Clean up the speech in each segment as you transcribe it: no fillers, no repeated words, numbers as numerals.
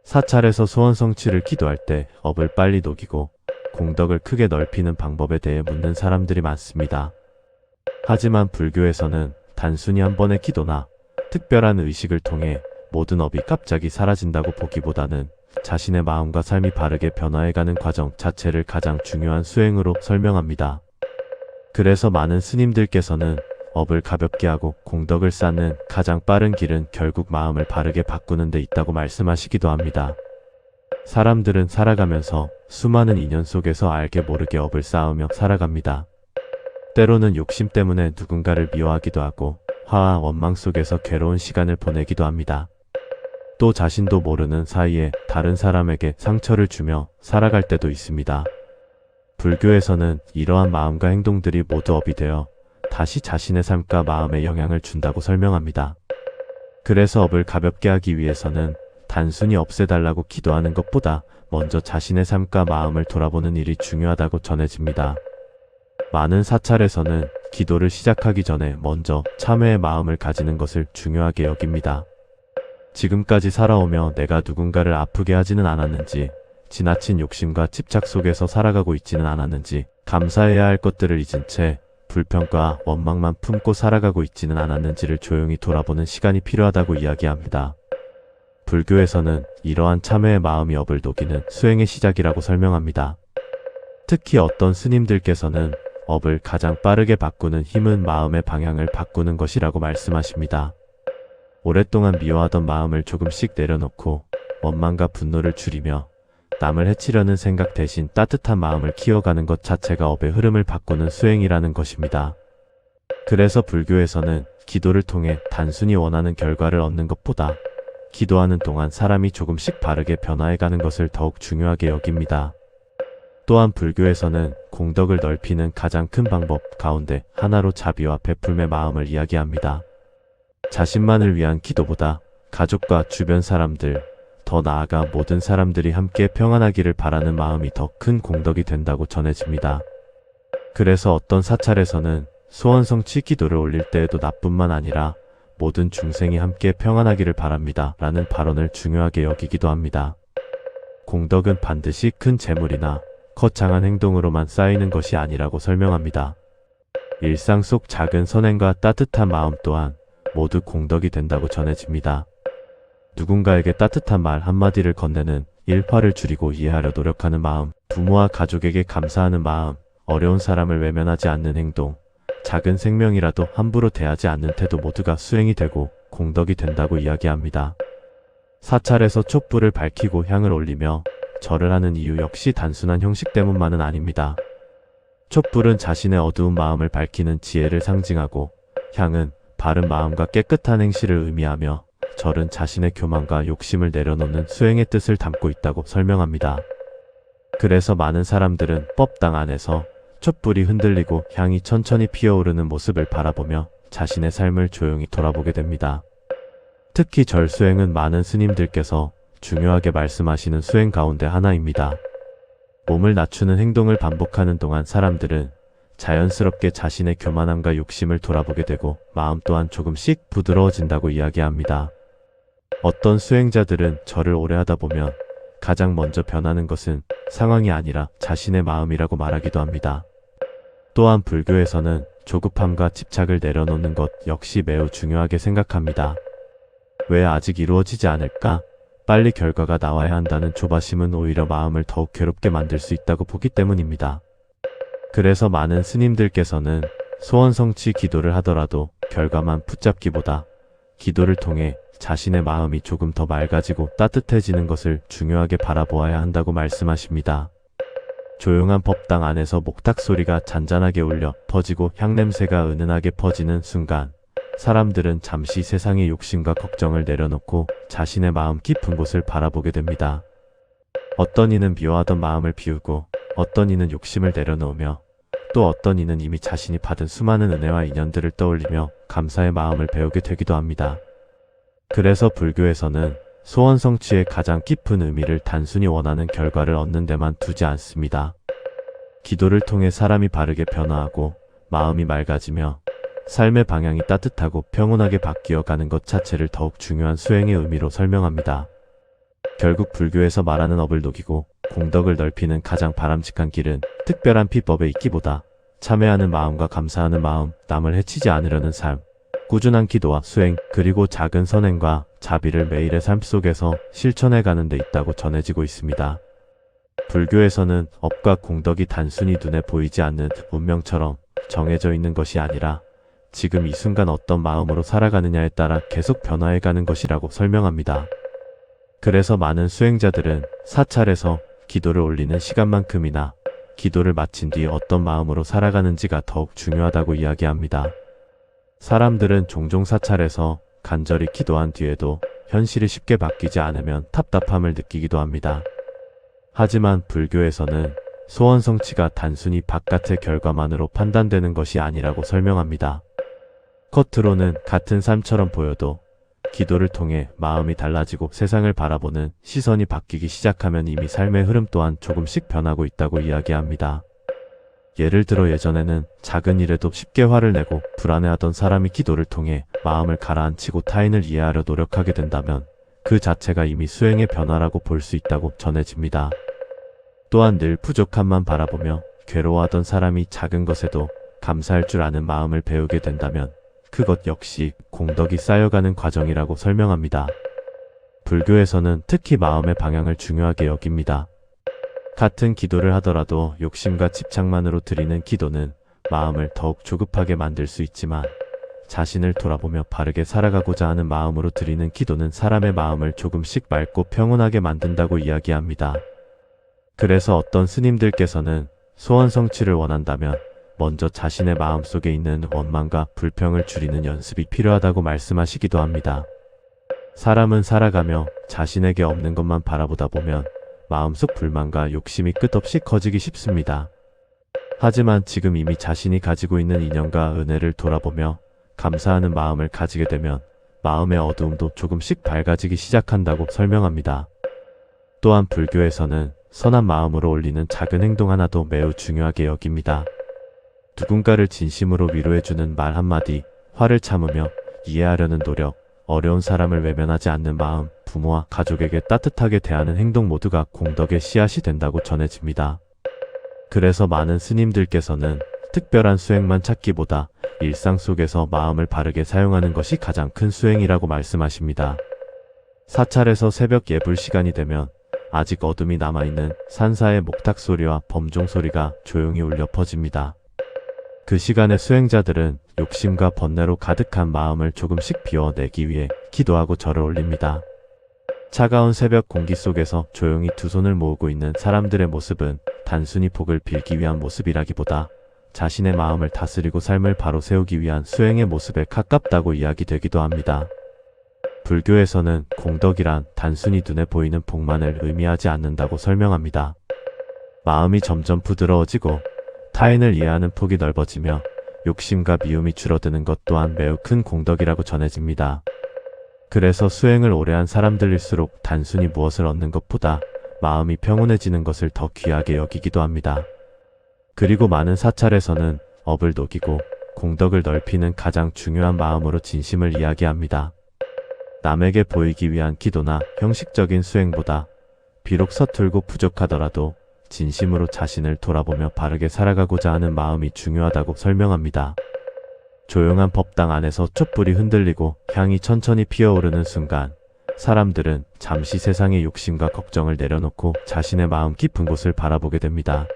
사찰에서 소원 성취를 기도할 때 업을 빨리 녹이고 공덕을 크게 넓히는 방법에 대해 묻는 사람들이 많습니다. 하지만 불교에서는 단순히 한 번의 기도나 특별한 의식을 통해 모든 업이 갑자기 사라진다고 보기보다는 자신의 마음과 삶이 바르게 변화해가는 과정 자체를 가장 중요한 수행으로 설명합니다. 그래서 많은 스님들께서는 업을 가볍게 하고 공덕을 쌓는 가장 빠른 길은 결국 마음을 바르게 바꾸는 데 있다고 말씀하시기도 합니다. 사람들은 살아가면서 수많은 인연 속에서 알게 모르게 업을 쌓으며 살아갑니다. 때로는 욕심 때문에 누군가를 미워하기도 하고 화와 원망 속에서 괴로운 시간을 보내기도 합니다. 또 자신도 모르는 사이에 다른 사람에게 상처를 주며 살아갈 때도 있습니다. 불교에서는 이러한 마음과 행동들이 모두 업이 되어 다시 자신의 삶과 마음에 영향을 준다고 설명합니다. 그래서 업을 가볍게 하기 위해서는 단순히 없애달라고 기도하는 것보다 먼저 자신의 삶과 마음을 돌아보는 일이 중요하다고 전해집니다. 많은 사찰에서는 기도를 시작하기 전에 먼저 참회의 마음을 가지는 것을 중요하게 여깁니다. 지금까지 살아오며 내가 누군가를 아프게 하지는 않았는지, 지나친 욕심과 집착 속에서 살아가고 있지는 않았는지, 감사해야 할 것들을 잊은 채 불평과 원망만 품고 살아가고 있지는 않았는지를 조용히 돌아보는 시간이 필요하다고 이야기합니다. 불교에서는 이러한 참회의 마음이 업을 녹이는 수행의 시작이라고 설명합니다. 특히 어떤 스님들께서는 업을 가장 빠르게 바꾸는 힘은 마음의 방향을 바꾸는 것이라고 말씀하십니다. 오랫동안 미워하던 마음을 조금씩 내려놓고 원망과 분노를 줄이며 남을 해치려는 생각 대신 따뜻한 마음을 키워가는 것 자체가 업의 흐름을 바꾸는 수행이라는 것입니다. 그래서 불교에서는 기도를 통해 단순히 원하는 결과를 얻는 것보다 기도하는 동안 사람이 조금씩 바르게 변화해가는 것을 더욱 중요하게 여깁니다. 또한 불교에서는 공덕을 넓히는 가장 큰 방법 가운데 하나로 자비와 베풀매 마음을 이야기합니다. 자신만을 위한 기도보다 가족과 주변 사람들, 더 나아가 모든 사람들이 함께 평안하기를 바라는 마음이 더 큰 공덕이 된다고 전해집니다. 그래서 어떤 사찰에서는 소원 성취 기도를 올릴 때에도 나뿐만 아니라 모든 중생이 함께 평안하기를 바랍니다 라는 발언을 중요하게 여기기도 합니다. 공덕은 반드시 큰 재물이나 거창한 행동으로만 쌓이는 것이 아니라고 설명합니다. 일상 속 작은 선행과 따뜻한 마음 또한 모두 공덕이 된다고 전해집니다. 누군가에게 따뜻한 말 한마디를 건네는 일화를 줄이고 이해하려 노력하는 마음, 부모와 가족에게 감사하는 마음, 어려운 사람을 외면하지 않는 행동, 작은 생명이라도 함부로 대하지 않는 태도 모두가 수행이 되고 공덕이 된다고 이야기합니다. 사찰에서 촛불을 밝히고 향을 올리며 절을 하는 이유 역시 단순한 형식 때문만은 아닙니다. 촛불은 자신의 어두운 마음을 밝히는 지혜를 상징하고 향은 바른 마음과 깨끗한 행실을 의미하며 절은 자신의 교만과 욕심을 내려놓는 수행의 뜻을 담고 있다고 설명합니다. 그래서 많은 사람들은 법당 안에서 촛불이 흔들리고 향이 천천히 피어오르는 모습을 바라보며 자신의 삶을 조용히 돌아보게 됩니다. 특히 절 수행은 많은 스님들께서 중요하게 말씀하시는 수행 가운데 하나입니다. 몸을 낮추는 행동을 반복하는 동안 사람들은 자연스럽게 자신의 교만함과 욕심을 돌아보게 되고 마음 또한 조금씩 부드러워진다고 이야기합니다. 어떤 수행자들은 절을 오래 하다 보면 가장 먼저 변하는 것은 상황이 아니라 자신의 마음이라고 말하기도 합니다. 또한 불교에서는 조급함과 집착을 내려놓는 것 역시 매우 중요하게 생각합니다. 왜 아직 이루어지지 않을까? 빨리 결과가 나와야 한다는 조바심은 오히려 마음을 더욱 괴롭게 만들 수 있다고 보기 때문입니다. 그래서 많은 스님들께서는 소원 성취 기도를 하더라도 결과만 붙잡기보다 기도를 통해 자신의 마음이 조금 더 맑아지고 따뜻해지는 것을 중요하게 바라보아야 한다고 말씀하십니다. 조용한 법당 안에서 목탁 소리가 잔잔하게 울려 퍼지고 향냄새가 은은하게 퍼지는 순간 사람들은 잠시 세상의 욕심과 걱정을 내려놓고 자신의 마음 깊은 곳을 바라보게 됩니다. 어떤 이는 미워하던 마음을 비우고 어떤 이는 욕심을 내려놓으며 또 어떤 이는 이미 자신이 받은 수많은 은혜와 인연들을 떠올리며 감사의 마음을 배우게 되기도 합니다. 그래서 불교에서는 소원 성취의 가장 깊은 의미를 단순히 원하는 결과를 얻는 데만 두지 않습니다. 기도를 통해 사람이 바르게 변화하고 마음이 맑아지며 삶의 방향이 따뜻하고 평온하게 바뀌어 가는 것 자체를 더욱 중요한 수행의 의미로 설명합니다. 결국 불교에서 말하는 업을 녹이고 공덕을 넓히는 가장 바람직한 길은 특별한 비법에 있기보다 참회하는 마음과 감사하는 마음, 남을 해치지 않으려는 삶, 꾸준한 기도와 수행, 그리고 작은 선행과 자비를 매일의 삶 속에서 실천해 가는 데 있다고 전해지고 있습니다. 불교에서는 업과 공덕이 단순히 눈에 보이지 않는 운명처럼 정해져 있는 것이 아니라 지금 이 순간 어떤 마음으로 살아가느냐에 따라 계속 변화해 가는 것이라고 설명합니다. 그래서 많은 수행자들은 사찰에서 기도를 올리는 시간만큼이나 기도를 마친 뒤 어떤 마음으로 살아가는지가 더욱 중요하다고 이야기합니다. 사람들은 종종 사찰에서 간절히 기도한 뒤에도 현실이 쉽게 바뀌지 않으면 답답함을 느끼기도 합니다. 하지만 불교에서는 소원 성취가 단순히 바깥의 결과만으로 판단되는 것이 아니라고 설명합니다. 겉으로는 같은 삶처럼 보여도 기도를 통해 마음이 달라지고 세상을 바라보는 시선이 바뀌기 시작하면 이미 삶의 흐름 또한 조금씩 변하고 있다고 이야기합니다. 예를 들어 예전에는 작은 일에도 쉽게 화를 내고 불안해하던 사람이 기도를 통해 마음을 가라앉히고 타인을 이해하려 노력하게 된다면 그 자체가 이미 수행의 변화라고 볼 수 있다고 전해집니다. 또한 늘 부족함만 바라보며 괴로워하던 사람이 작은 것에도 감사할 줄 아는 마음을 배우게 된다면 그것 역시 공덕이 쌓여가는 과정이라고 설명합니다. 불교에서는 특히 마음의 방향을 중요하게 여깁니다. 같은 기도를 하더라도 욕심과 집착만으로 드리는 기도는 마음을 더욱 조급하게 만들 수 있지만 자신을 돌아보며 바르게 살아가고자 하는 마음으로 드리는 기도는 사람의 마음을 조금씩 맑고 평온하게 만든다고 이야기합니다. 그래서 어떤 스님들께서는 소원 성취를 원한다면 먼저 자신의 마음속에 있는 원망과 불평을 줄이는 연습이 필요하다고 말씀하시기도 합니다. 사람은 살아가며 자신에게 없는 것만 바라보다 보면 마음속 불만과 욕심이 끝없이 커지기 쉽습니다. 하지만 지금 이미 자신이 가지고 있는 인연과 은혜를 돌아보며 감사하는 마음을 가지게 되면 마음의 어두움도 조금씩 밝아지기 시작한다고 설명합니다. 또한 불교에서는 선한 마음으로 올리는 작은 행동 하나도 매우 중요하게 여깁니다. 누군가를 진심으로 위로해주는 말 한마디, 화를 참으며 이해하려는 노력, 어려운 사람을 외면하지 않는 마음, 부모와 가족에게 따뜻하게 대하는 행동 모두가 공덕의 씨앗이 된다고 전해집니다. 그래서 많은 스님들께서는 특별한 수행만 찾기보다 일상 속에서 마음을 바르게 사용하는 것이 가장 큰 수행이라고 말씀하십니다. 사찰에서 새벽 예불 시간이 되면 아직 어둠이 남아있는 산사의 목탁 소리와 범종 소리가 조용히 울려 퍼집니다. 그 시간에 수행자들은 욕심과 번뇌로 가득한 마음을 조금씩 비워내기 위해 기도하고 절을 올립니다. 차가운 새벽 공기 속에서 조용히 두 손을 모으고 있는 사람들의 모습은 단순히 복을 빌기 위한 모습이라기보다 자신의 마음을 다스리고 삶을 바로 세우기 위한 수행의 모습에 가깝다고 이야기되기도 합니다. 불교에서는 공덕이란 단순히 눈에 보이는 복만을 의미하지 않는다고 설명합니다. 마음이 점점 부드러워지고 타인을 이해하는 폭이 넓어지며 욕심과 미움이 줄어드는 것 또한 매우 큰 공덕이라고 전해집니다. 그래서 수행을 오래한 사람들일수록 단순히 무엇을 얻는 것보다 마음이 평온해지는 것을 더 귀하게 여기기도 합니다. 그리고 많은 사찰에서는 업을 녹이고 공덕을 넓히는 가장 중요한 마음으로 진심을 이야기합니다. 남에게 보이기 위한 기도나 형식적인 수행보다 비록 서툴고 부족하더라도 진심으로 자신을 돌아보며 바르게 살아가고자 하는 마음이 중요하다고 설명합니다. 조용한 법당 안에서 촛불이 흔들리고 향이 천천히 피어오르는 순간 사람들은 잠시 세상의 욕심과 걱정을 내려놓고 자신의 마음 깊은 곳을 바라보게 됩니다.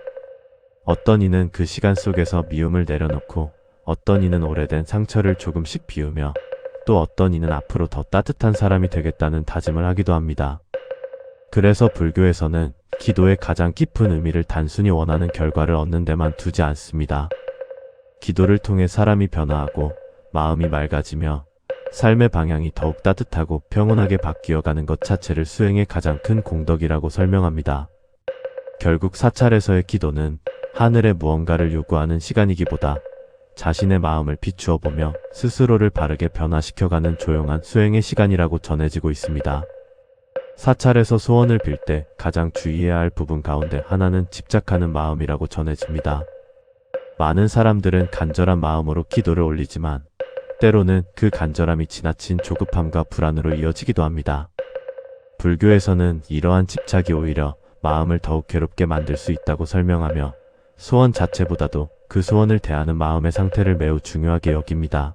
어떤 이는 그 시간 속에서 미움을 내려놓고 어떤 이는 오래된 상처를 조금씩 비우며 또 어떤 이는 앞으로 더 따뜻한 사람이 되겠다는 다짐을 하기도 합니다. 그래서 불교에서는 기도의 가장 깊은 의미를 단순히 원하는 결과를 얻는 데만 두지 않습니다. 기도를 통해 사람이 변화하고 마음이 맑아지며 삶의 방향이 더욱 따뜻하고 평온하게 바뀌어가는 것 자체를 수행의 가장 큰 공덕이라고 설명합니다. 결국 사찰에서의 기도는 하늘의 무언가를 요구하는 시간이기보다 자신의 마음을 비추어 보며 스스로를 바르게 변화시켜가는 조용한 수행의 시간이라고 전해지고 있습니다. 사찰에서 소원을 빌 때 가장 주의해야 할 부분 가운데 하나는 집착하는 마음이라고 전해집니다. 많은 사람들은 간절한 마음으로 기도를 올리지만 때로는 그 간절함이 지나친 조급함과 불안으로 이어지기도 합니다. 불교에서는 이러한 집착이 오히려 마음을 더욱 괴롭게 만들 수 있다고 설명하며 소원 자체보다도 그 소원을 대하는 마음의 상태를 매우 중요하게 여깁니다.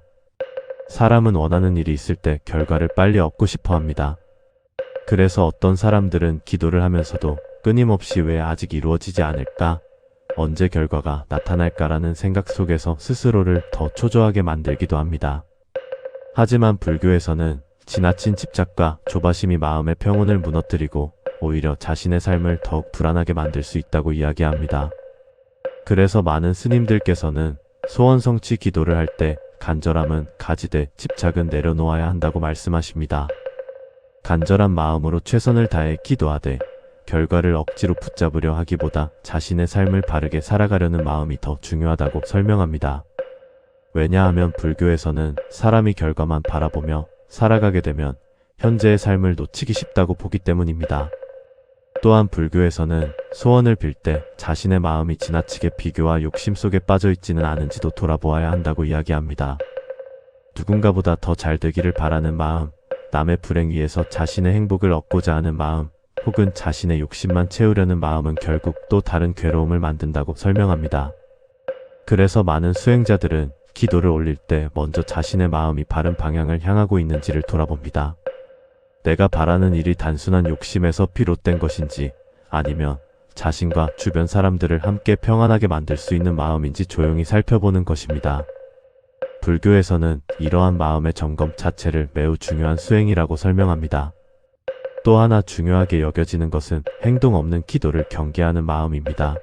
사람은 원하는 일이 있을 때 결과를 빨리 얻고 싶어 합니다. 그래서 어떤 사람들은 기도를 하면서도 끊임없이 왜 아직 이루어지지 않을까? 언제 결과가 나타날까라는 생각 속에서 스스로를 더 초조하게 만들기도 합니다. 하지만 불교에서는 지나친 집착과 조바심이 마음의 평온을 무너뜨리고 오히려 자신의 삶을 더욱 불안하게 만들 수 있다고 이야기합니다. 그래서 많은 스님들께서는 소원 성취 기도를 할 때 간절함은 가지되 집착은 내려놓아야 한다고 말씀하십니다. 간절한 마음으로 최선을 다해 기도하되 결과를 억지로 붙잡으려 하기보다 자신의 삶을 바르게 살아가려는 마음이 더 중요하다고 설명합니다. 왜냐하면 불교에서는 사람이 결과만 바라보며 살아가게 되면 현재의 삶을 놓치기 쉽다고 보기 때문입니다. 또한 불교에서는 소원을 빌 때 자신의 마음이 지나치게 비교와 욕심 속에 빠져 있지는 않은지도 돌아보아야 한다고 이야기합니다. 누군가보다 더 잘 되기를 바라는 마음, 남의 불행 위에서 자신의 행복을 얻고자 하는 마음, 혹은 자신의 욕심만 채우려는 마음은 결국 또 다른 괴로움을 만든다고 설명합니다. 그래서 많은 수행자들은 기도를 올릴 때 먼저 자신의 마음이 바른 방향을 향하고 있는지를 돌아봅니다. 내가 바라는 일이 단순한 욕심에서 비롯된 것인지 아니면 자신과 주변 사람들을 함께 평안하게 만들 수 있는 마음인지 조용히 살펴보는 것입니다. 불교에서는 이러한 마음의 점검 자체를 매우 중요한 수행이라고 설명합니다. 또 하나 중요하게 여겨지는 것은 행동 없는 기도를 경계하는 마음입니다.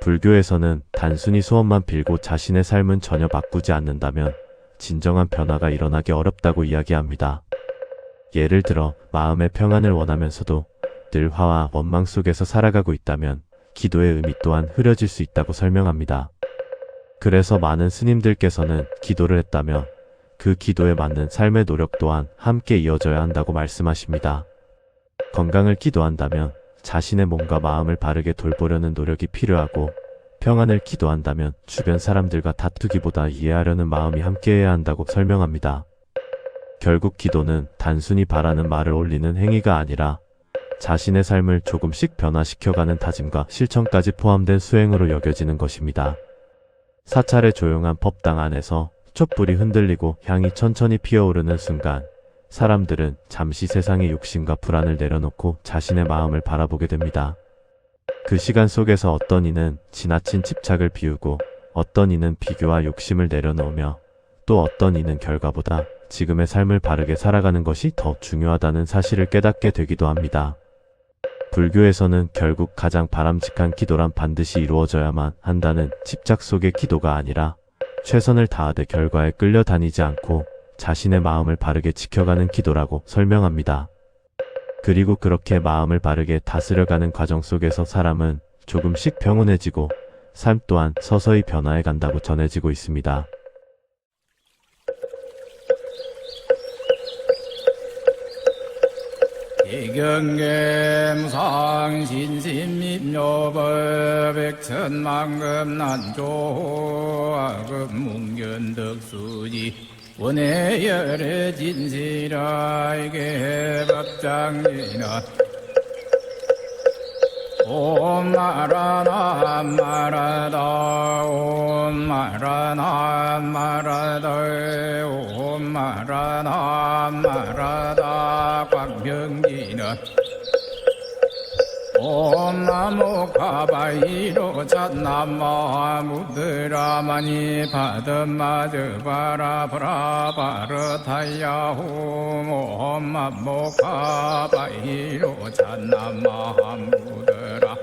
불교에서는 단순히 소원만 빌고 자신의 삶은 전혀 바꾸지 않는다면 진정한 변화가 일어나기 어렵다고 이야기합니다. 예를 들어 마음의 평안을 원하면서도 늘 화와 원망 속에서 살아가고 있다면 기도의 의미 또한 흐려질 수 있다고 설명합니다. 그래서 많은 스님들께서는 기도를 했다며 그 기도에 맞는 삶의 노력 또한 함께 이어져야 한다고 말씀하십니다. 건강을 기도한다면 자신의 몸과 마음을 바르게 돌보려는 노력이 필요하고 평안을 기도한다면 주변 사람들과 다투기보다 이해하려는 마음이 함께해야 한다고 설명합니다. 결국 기도는 단순히 바라는 말을 올리는 행위가 아니라 자신의 삶을 조금씩 변화시켜가는 다짐과 실천까지 포함된 수행으로 여겨지는 것입니다. 사찰의 조용한 법당 안에서 촛불이 흔들리고 향이 천천히 피어오르는 순간 사람들은 잠시 세상의 욕심과 불안을 내려놓고 자신의 마음을 바라보게 됩니다. 그 시간 속에서 어떤 이는 지나친 집착을 비우고 어떤 이는 비교와 욕심을 내려놓으며 또 어떤 이는 결과보다 지금의 삶을 바르게 살아가는 것이 더 중요하다는 사실을 깨닫게 되기도 합니다. 불교에서는 결국 가장 바람직한 기도란 반드시 이루어져야만 한다는 집착 속의 기도가 아니라 최선을 다하되 결과에 끌려다니지 않고 자신의 마음을 바르게 지켜가는 기도라고 설명합니다. 그리고 그렇게 마음을 바르게 다스려가는 과정 속에서 사람은 조금씩 평온해지고 삶 또한 서서히 변화해 간다고 전해지고 있습니다. 이경겸상 신심입묘법 백천만금 난조아급 뭉견덕수지 원해열의 진실하게 법장이나 옴 마라나 마라다 옴 마라나 마라다 옴 마라나 마라다 광명기는 옴 나무 가바이로 잣나마 무드라마니 바드마드 바라바라바르 타야홈 옴 나무 가바이로 잣나마 무드라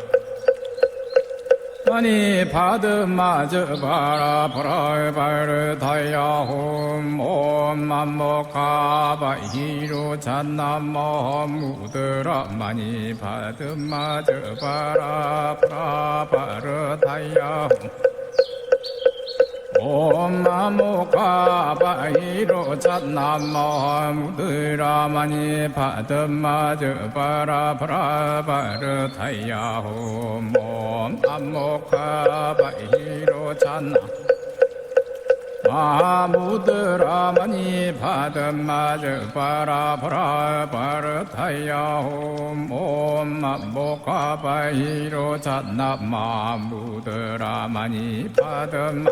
마니 바드마드 바라바라바르 타야홈 옴 나무 가바이로 잣나마 무드라 마니 바드마드 바라바라바르 타야홈 옴 나무 가바이로 잣나마 무드라마니 바드마드 바라바라바르 타야홈 옴 나무 가바이로 잣나마 마무드라마니 파드마즈 바라바라 바르타야홈 옴마모카바히로 잣나마무드라마니 파드마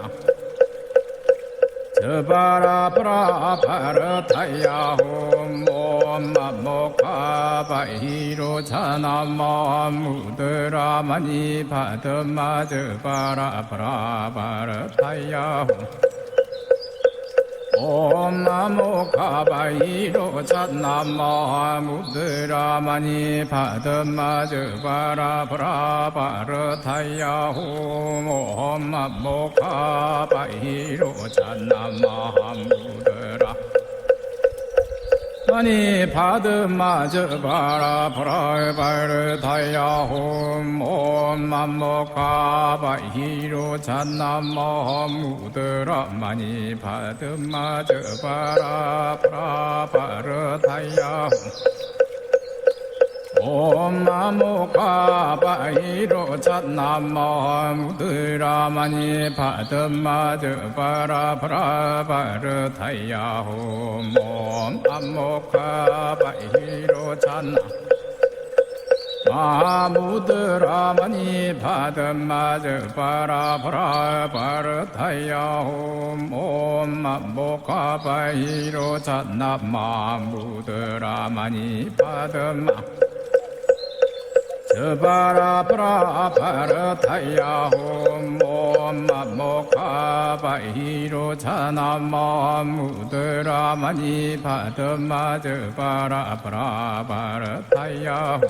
저바라바라 바르타야홈 옴마모카바히로 잣나마무드라마니 파드마즈 바라바라 바르타야홈 옴 나모 가바이로 잣나마 무드라마니 파드마즈 바라바라 바르타야홈 옴 나모 가바이로 잣나마 무드라 마니 파드마즈 바라바라 바르타야홈 옴 나모 가바이로 잣나마 무드라 마니 파드마즈 바라바라 바르타야홈 옴 나모 가바이로 잣나마 무드라 마니 파드마즈 바라바라 바르타야홈 옴 나모 가바이로 잣나 마무드라마니 파드마즈 바라바라 바르타야홈 옴 나모카바히로 잣나마무드라마니 파드마 저바라바라 바르타야홈 옴 나모카바히로 잣나마무드라마니 파드마즈 바라바라 바르타야홈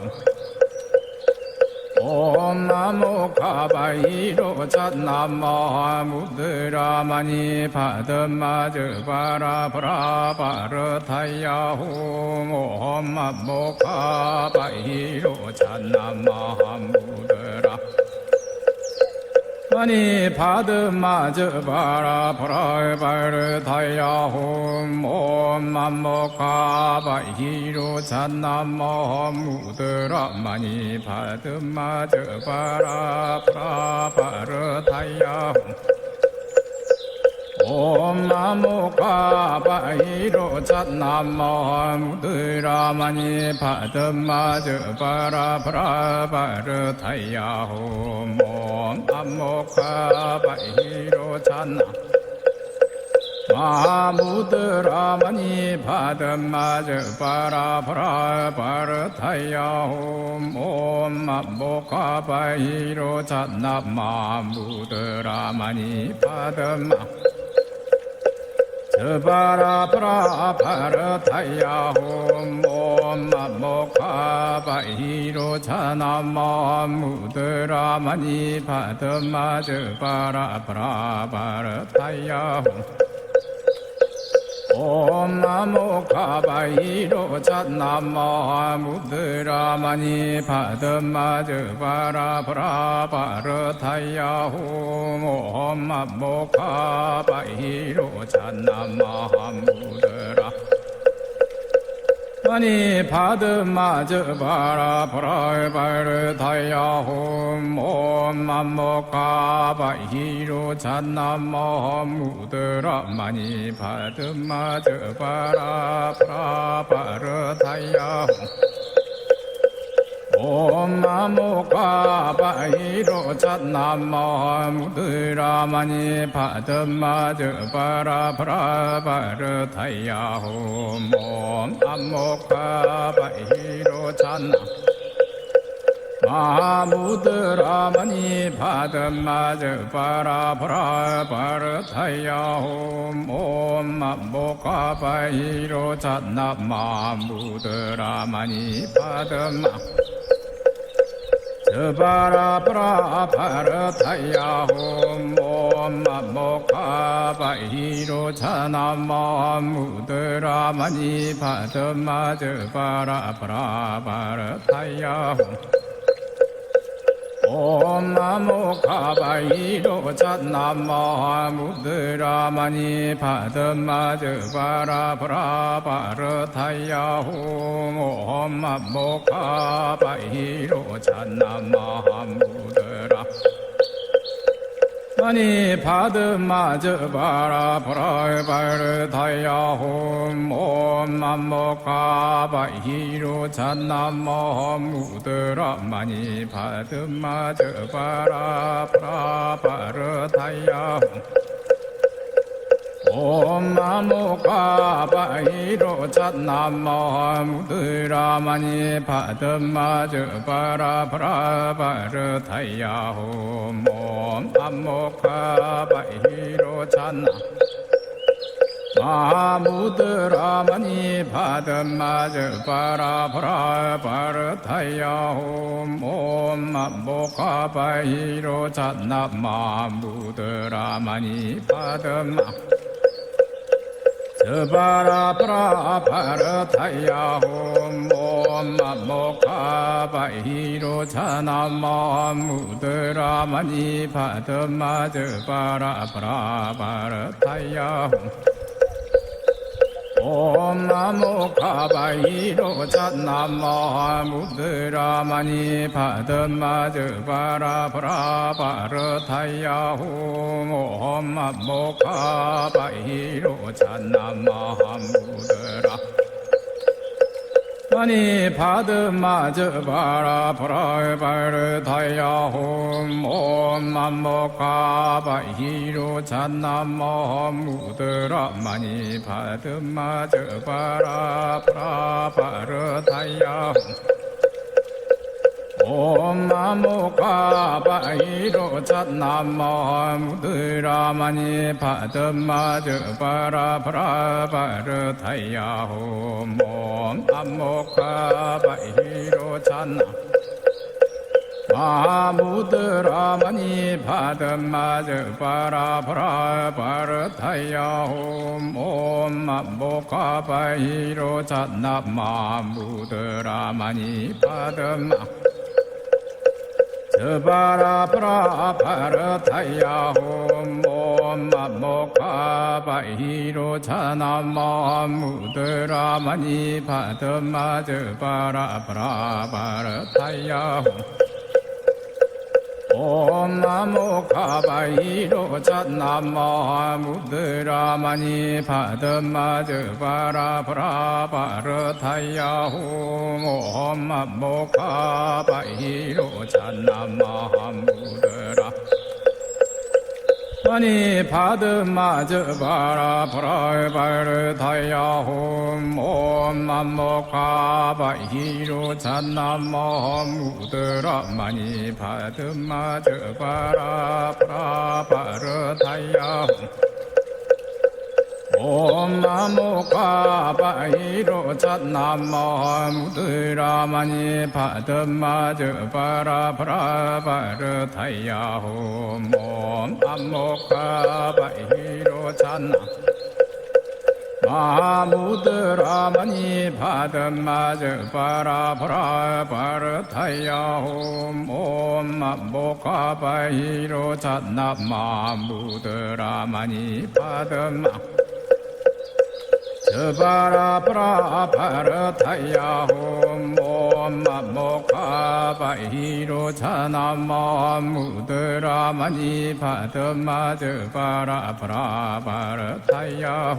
옴 나모 가바이로 잣나마 무드라마니 파드마즈 바라바라 바르타야홈 옴 나모 가바이로 잣나마 무드라 마니 파드마즈 바라바라 바르타야홈 옴 나모 가바이로 잣나마 무드라 마니 파드마즈 바라바라 바르타야홈 옴 나모 가바이로 잣나마 무드라마니 파드마즈 바라바라 바르타야홈 옴 나모 가바이로 잣나 마무드라마니 파드마즈 바라바라 바르타야홈 옴 나모 가바이로 잣나마 무드라마니 파드마 저바라바라 바르타야홈 옴 나모 가바이로 잣나마 무드라마니 파드마즈 바라바라 바르타야홈 옴 나모 가바이로 잣나마 무드라마니 파드마즈 바라바라 바르타야홈 옴 나모 가바이로 잣나마 무드라 마니 파드마즈 바라바라 바르타야홈 옴 나모 가바이로 잣나마 무드라 마니 파드마즈 바라바라 바르타야홈 옴 나모 가바이로 잣나마 무드라마니 파드마즈 바라바라 바르타야홈 옴 나모 가바이로 잣나 마무드라마니 파드마즈 바라바라 바르타야홈 옴 나모 가바이로 잣나마 무드라마니 파드마 저바라바라 바르타야홈 옴 나모 가바이로 잣나마 무드라마니 파드마즈 바라바라 바르타야홈 옴 나모 가바이로 잣나마 무드라마니 파드마즈 바라바라 바르타야홈 옴 나모 가바이로 잣나마 무드라 아니 바드마저 바라 보라바르 다야홈 옴맘모카 바히로 잔나모 무드라마니 바드마저 바라 보라바르 다야홈 옴맘모카 바히로 잔나모 무드라마니 바드마저 바라 보라바르 다야홈 옴맘모카 바히로 잔나 마무드라마니 바드마저 바라 보라 바르타야홈 옴맘모카 바히로 잔나 마무드라마니 바드마 저바라 보라 바르타야홈 옴맘모카 바히로 잔나 마무드라마니 바드마저 바라 보라 바르타야홈 옴나모 가바이로 잣나마 무드라마니 바드마저 바라 보라 바르타야홈 옴나모 가바이로 잣나마 무드라 아니 바드마저 바라 보라 바르타야홈 옴맘모카 바히로 잣나모 무드라마니 바드마저 바라 보라 바르타야홈 옴맘모카 바히로 잣나모 무드라마니 바드마저 바라 보라 바르타야홈 옴맘모카 바히로 잣나 마무드라마니 바드마저 바라 보라 바르타야홈 옴맘모카 바히로 잣나 마무드라마니 바드마 저바라 보라 바르타야홈 옴맘모카 바히로 잣나 마무드라마니 바드마저 바라 보라 바르타야홈 옴나모 가바이로 잣나마 무드라마니 바드마저 바라 보라 바르타야홈 옴나모 가바이로 잣나마 무드라 아니 바드마저 바라 보라 바르타야홈 옴맘모카 바히로 잣나모 무드라마니 바드마저 바라 보라 바르타야홈 옴나모카 바히로 잣나모 무드라마니 바드마저 바라 보라 바르타야홈 옴나모카 바히로 잣나 마무드라마니 바드마저 바라 보라 바르타야홈 옴맘모카 바히로 잣나 마무드라마니 바드마 저바라 보라 바르타야홈 옴맘모카 바히로 잣나 마무드라마니 바드마저 바라 보라 바르타야홈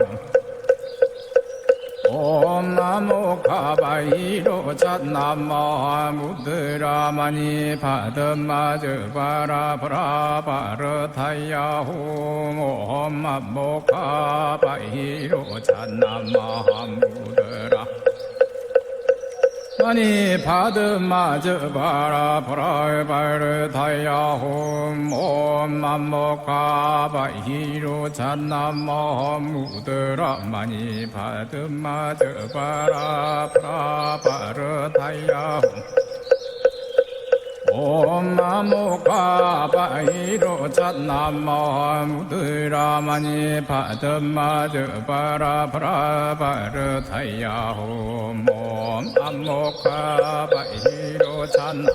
옴나모 가바이로 잣나마 무드라마니 바드마저 바라 보라 바르타야홈 옴나모 가바이로 잣나마 무드라 아니 바드마저 바라 보라 바르타야홈 옴맘모카 바히로 잣나모 무드라마니 바드마저 바라 보라 바르타야홈 옴나모카 바히로 잣나모 무드라마니 바드마저 바라 보라 바르타야홈 옴나모카 바히로 잣나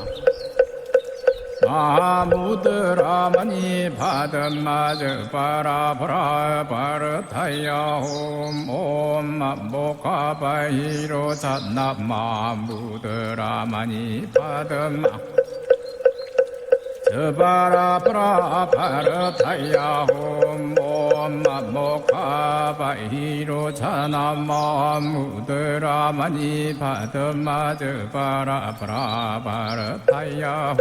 마무드라마니 바드마저 바라 보라 바르타야홈 옴맘모카 바히로 잣나 마무드라마니 바드마 저바라 브라 바르타야홈 옴마모카바이로 자나마 무드라마니 바드마 저바라 브라 바르타야홈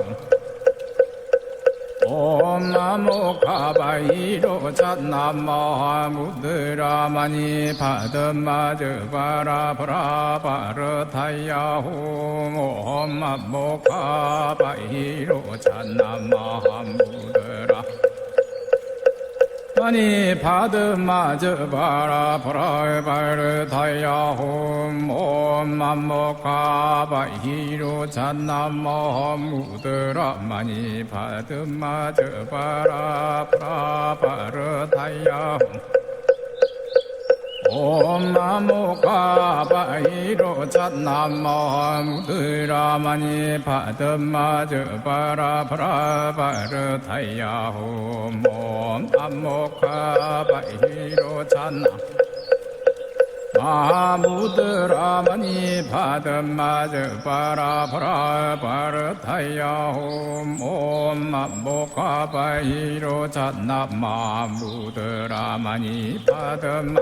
옴나모카바이로 자나마 무드라마니 바드마 저바라 브라 바르타야홈 옴나모카바이로 자나마 무드라 마니 바드마 저바라 브라 바르타야홈 옴나모카바이로 자나마 무드라 마니 바드마 저바라 브라 바르타야홈 옴나모카바이로 자나마 무드라마니 바드마 저바라 브라 바르타야홈 옴나모카바이로 자나 마무드라마니 바드마 저바라 브라 바르타야홈 옴나모카바이로 자나마 무드라마니 바드마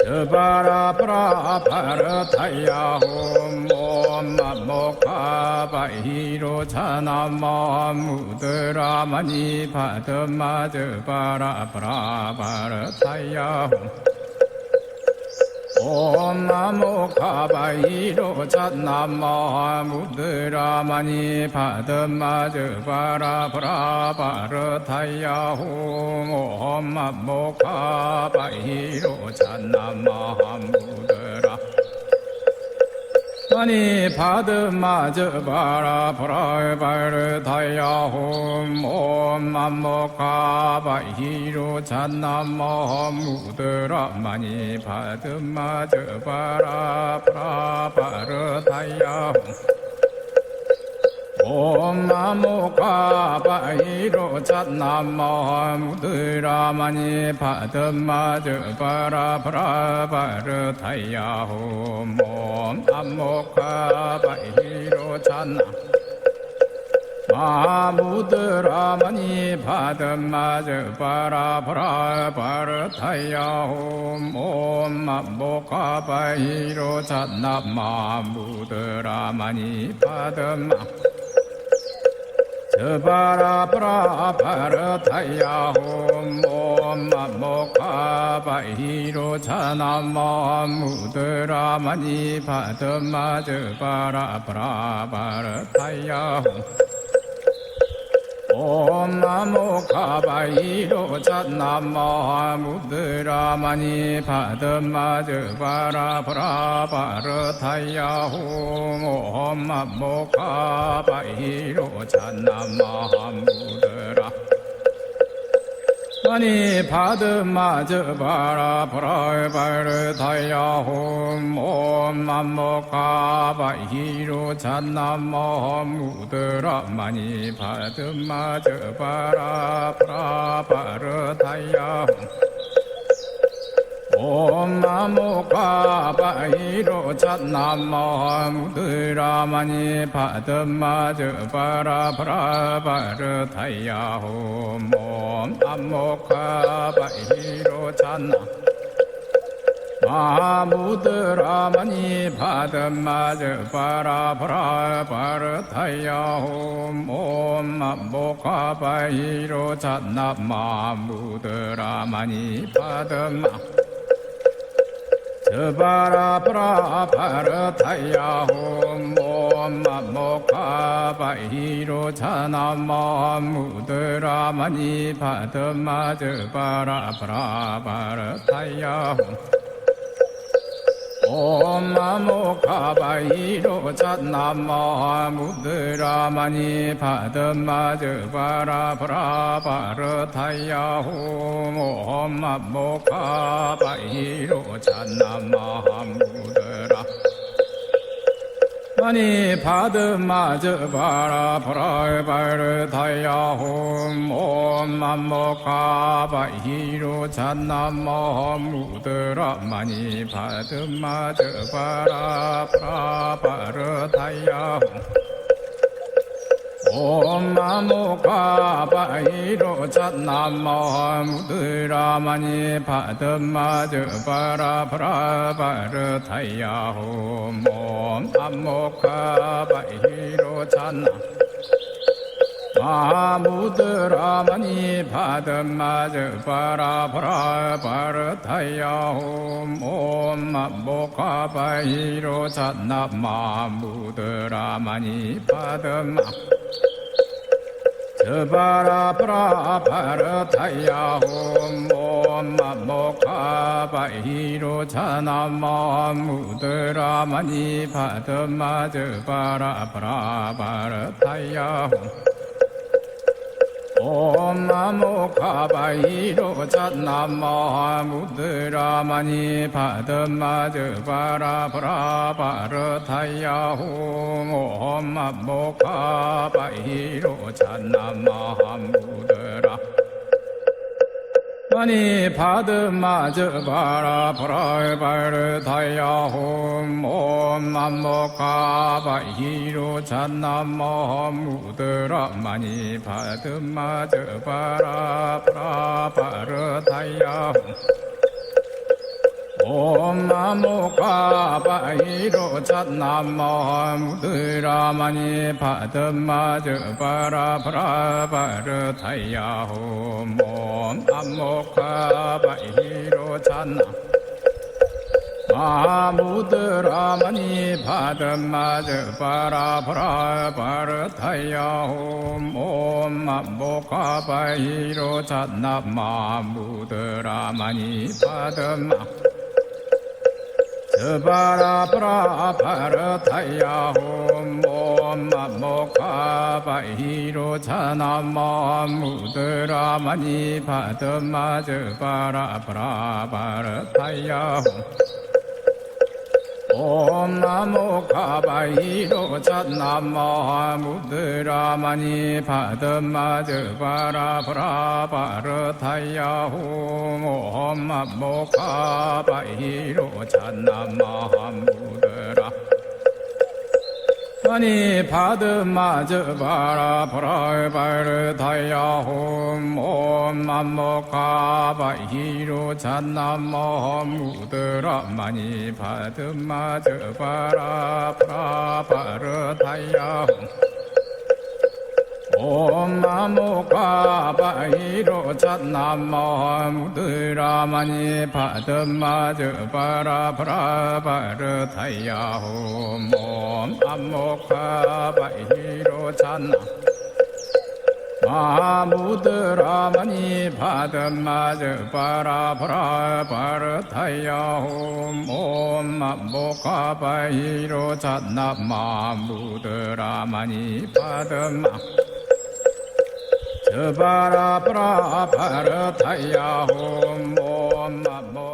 저바라 브라 바르타야홈 옴나모카바이로 자나마 무드라마니 바드마 저바라 브라 바르타야홈 옴나모카바이로 자나마 무드라마니 바드마 저바라 브라 바르타야홈 옴나모카바이로 자나마 무드라 마니 바드마 저바라 브라 바르타야홈 옴나모카바이로 자나마 무드라마니 바드마 저바라 브라 바르타야홈 옴나모카바이로 자나마 무드라마니 바드마 저바라 브라 바르타야홈 옴나모카바이로 자나 마무드라마니 바드마 저바라 브라 바르타야홈 옴나모카바이로 자나마 무드라마니 바드마 저바라 브라 바르타야홈 옴나모카바이로 자나마 무드라마니 바드마 저바라 브라 바르타야홈 옴나모카바이로 자나마 무드라마니 바드마 저바라 브라 바르타야홈 옴나모카바이로 자나마 무드라 마니 바드마 저바라 브라 바르타야홈 옴나모카바이로 자나마 무드라마니 바드마 저바라 브라 바르타야홈 옴나모카바이로 자나마 무드라마니 바드마 저바라 브라 바르타야홈 옴나모카바이로 자나 마무드라마니 바드마 저바라 브라 바르타야홈 옴나모카바이로 자나마 무드라마니 바드마 저바라 브라 바르타야홈 옴나모카바이로 자나마 무드라마니 바드마 저바라 브라 바르타야홈 옴나모카바이로 자나마 무드라마니 바드마 저바라 브라 바르타야홈 옴나모카바이로 자나마 무드라 마니 바드마 저바라 브라 바르타야홈 옴나모카바이로 자나마 무드라마니 바드마 저바라 브라 바르타야홈 옴 나모 가바이로 잣나마 무드라마니 바드마드 바라바라바르 타야홈 옴 나모 가바이로 잣나 마무드라마니 바드마드 바라바라바르 타야홈 옴 나모 가바이로 잣나마 무드라마니 바드마 바라바라바르타야홈 옴 나모카바이로 자나마 무드라마니 바드마드 바라바라바르타야홈 옴 나모카바이로 자나마 무드라마니 바드마드 바라바라바르타야홈 옴 나모카바이로 자나마 무드라 마니 바드마드 바라바라바르타야홈 옴 나모카바이로 자나마 무드라마니 바드마드 바라바라바르타야홈 옴 나모카바이로 잣나마 무드라마니 바드마드 바라바라바르타야홈 옴 나모카바이로 잣나 마무드라마니 바드마드 바라바라바르타야홈 옴 나모카바이로 잣나마 무드라마니 바드마 바라바라바르타야홈 옴 나모카바이로 자나마 무드라마니 바드마드 바라바라바르타야홈 옴 나모카바이로 잣나마 무드라마니 바드마드 바라바라바르타야홈 옴 나모카바이로 잣나마 무드라 마니 바드마드 바라바라바르타야홈 옴 나모카바이로 잣나마 무드라마니 바드마드 바라바라바르타야홈 옴 나모카바이로 잣나마 무드라마니 바드마드 바라바라바르타야홈 옴 나모카바이로 잣나 마무드라마니 바드마드 바라바라바르타야홈 옴 나모카바이로 잣나마 무드라마니 바드마 바라바라바르타야홈 옴 나모